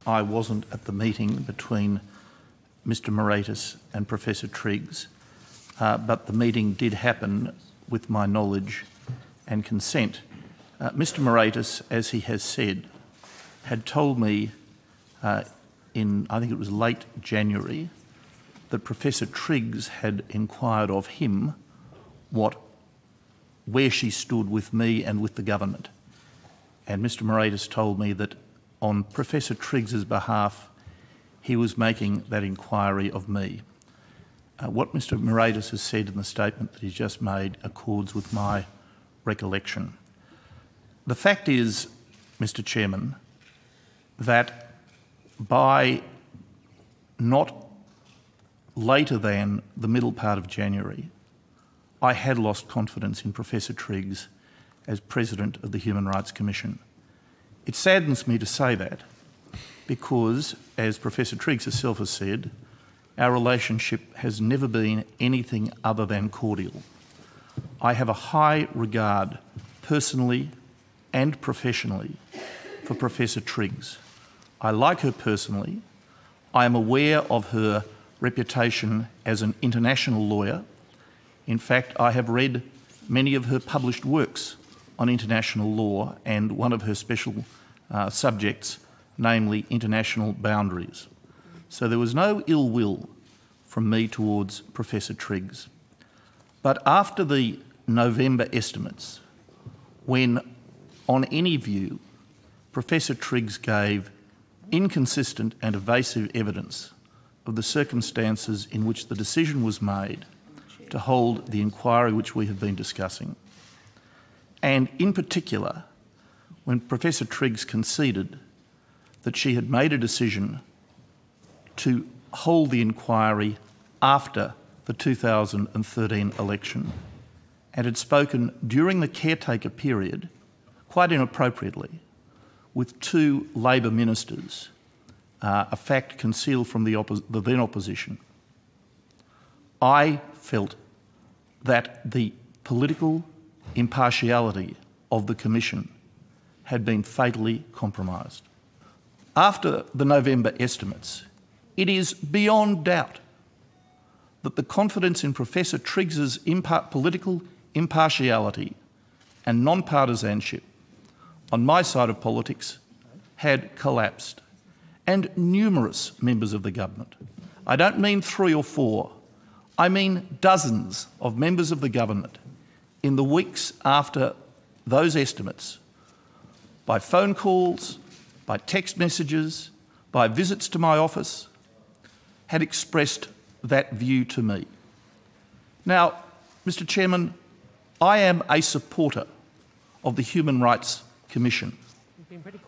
I wasn't at the meeting between Mr Moretus and Professor Triggs, but the meeting did happen with my knowledge and consent. Mr Moretus, as he has said, had told me in, I think it was late January, that Professor Triggs had inquired of him where she stood with me and with the government. And Mr Moretus told me that on Professor Triggs's behalf, he was making that inquiry of me. What Mr Moretus has said in the statement that he's just made accords with my recollection. The fact is, Mr Chairman, that by not later than the middle part of January, I had lost confidence in Professor Triggs as President of the Human Rights Commission. It saddens me to say that because, as Professor Triggs herself has said, our relationship has never been anything other than cordial. I have a high regard, personally and professionally, for Professor Triggs. I like her personally. I am aware of her reputation as an international lawyer. In fact, I have read many of her published works on international law and one of her special subjects, namely international boundaries. So there was no ill will from me towards Professor Triggs. But after the November estimates, when on any view Professor Triggs gave inconsistent and evasive evidence of the circumstances in which the decision was made to hold the inquiry which we have been discussing. And in particular, when Professor Triggs conceded that she had made a decision to hold the inquiry after the 2013 election and had spoken during the caretaker period, quite inappropriately, with two Labor ministers, a fact concealed from the then opposition. I felt that the political impartiality of the Commission had been fatally compromised. After the November estimates, it is beyond doubt that the confidence in Professor Triggs's political impartiality and non-partisanship on my side of politics had collapsed, and numerous members of the government, I don't mean 3 or 4, I mean dozens of members of the government, in the weeks after those estimates, by phone calls, by text messages, by visits to my office, had expressed that view to me. Now, Mr Chairman, I am a supporter of the Human Rights Commission.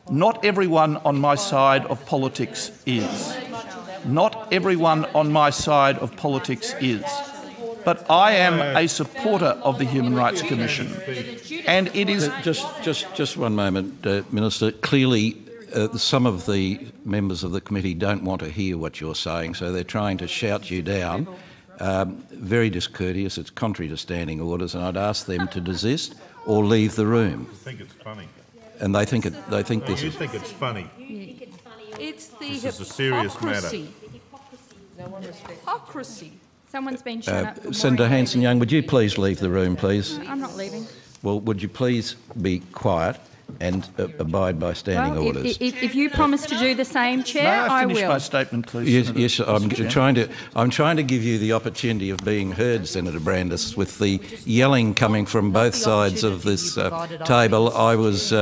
Not everyone on my side of politics is. Not everyone on my side of politics is. But I am a supporter of the Human Rights Commission. And it is... Just one moment, Minister. Clearly, some of the members of the committee don't want to hear what you're saying, so they're trying to shout you down. Very discourteous. It's contrary to standing orders, and I'd ask them to desist or leave the room. I think it's funny. And they think this You is... think it's funny. It's the This is a serious matter. Hypocrisy. Someone's been shown up for Senator Hanson-Young, would you please leave the room, please? I'm not leaving. Well, would you please be quiet and abide by standing orders? If you promise to do the same, Chair, I will. Finish my statement, please. Yes, I'm trying to give you the opportunity of being heard, Senator Brandis. With the yelling coming from both sides of this table, I was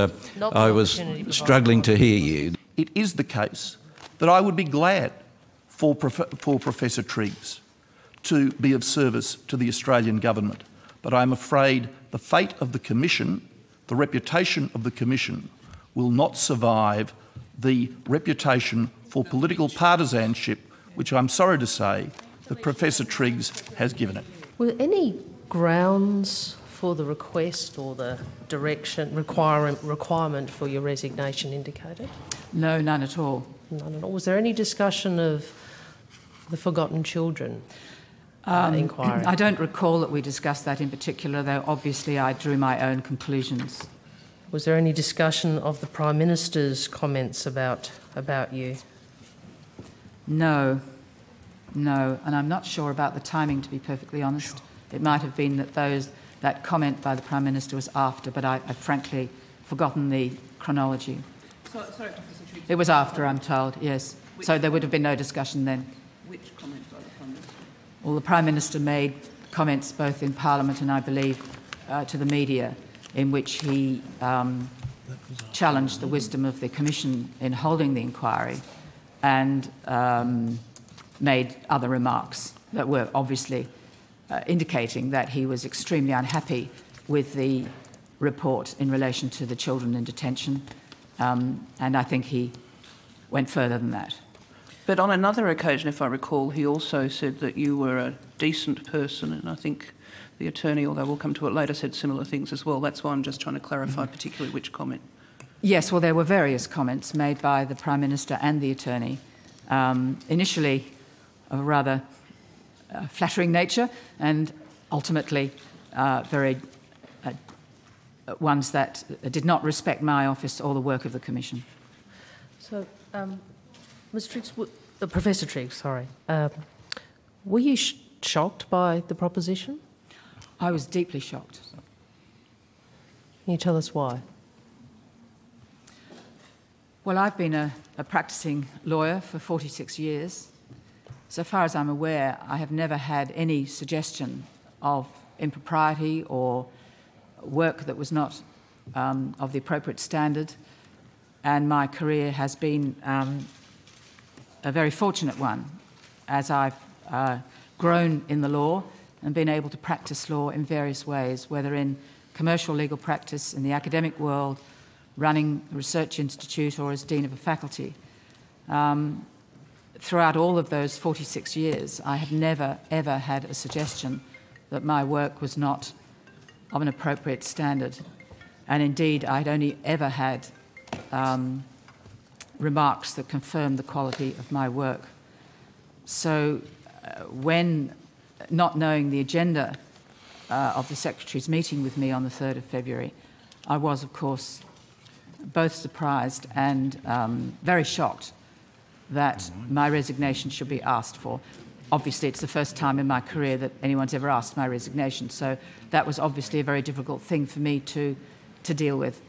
struggling to hear you. It is the case that I would be glad for Professor Triggs to be of service to the Australian government, but I'm afraid the fate of the Commission, the reputation of the Commission, will not survive the reputation for political partisanship, which I'm sorry to say that Professor Triggs has given it. Were any grounds for the request or the direction requirement for your resignation indicated? No, none at all. None at all. Was there any discussion of the forgotten children inquiry? I don't recall that we discussed that in particular, though obviously I drew my own conclusions. Was there any discussion of the Prime Minister's comments about you? No, and I'm not sure about the timing, to be perfectly honest. It might have been that comment by the Prime Minister was after, but I've frankly forgotten the chronology. Sorry, Professor Triggs. It was after, I'm told, yes. So there would have been no discussion then. Which comment by the Prime Minister? Well, the Prime Minister made comments both in Parliament and, I believe, to the media, in which he challenged the wisdom of the Commission in holding the inquiry and made other remarks that were obviously indicating that he was extremely unhappy with the report in relation to the children in detention, and I think he went further than that. But on another occasion, if I recall, he also said that you were a decent person, and I think the attorney, although we'll come to it later, said similar things as well. That's why I'm just trying to clarify particularly which comment. Yes, well, there were various comments made by the Prime Minister and the attorney, initially of a rather flattering nature, and ultimately very ones that did not respect my office or the work of the Commission. So, Ms. Triggs, Professor Triggs, sorry, were you shocked by the proposition? I was deeply shocked. Can you tell us why? Well, I've been a practising lawyer for 46 years. So far as I'm aware, I have never had any suggestion of impropriety or work that was not of the appropriate standard, and my career has been a very fortunate one, as I've grown in the law and been able to practice law in various ways, whether in commercial legal practice, in the academic world, running a research institute, or as Dean of a faculty. Throughout all of those 46 years, I have never, ever had a suggestion that my work was not of an appropriate standard. And indeed, I'd only ever had remarks that confirmed the quality of my work. So when, not knowing the agenda of the Secretary's meeting with me on the 3rd of February, I was, of course, both surprised and very shocked that my resignation should be asked for. Obviously, it's the first time in my career that anyone's ever asked my resignation, so that was obviously a very difficult thing for me to deal with.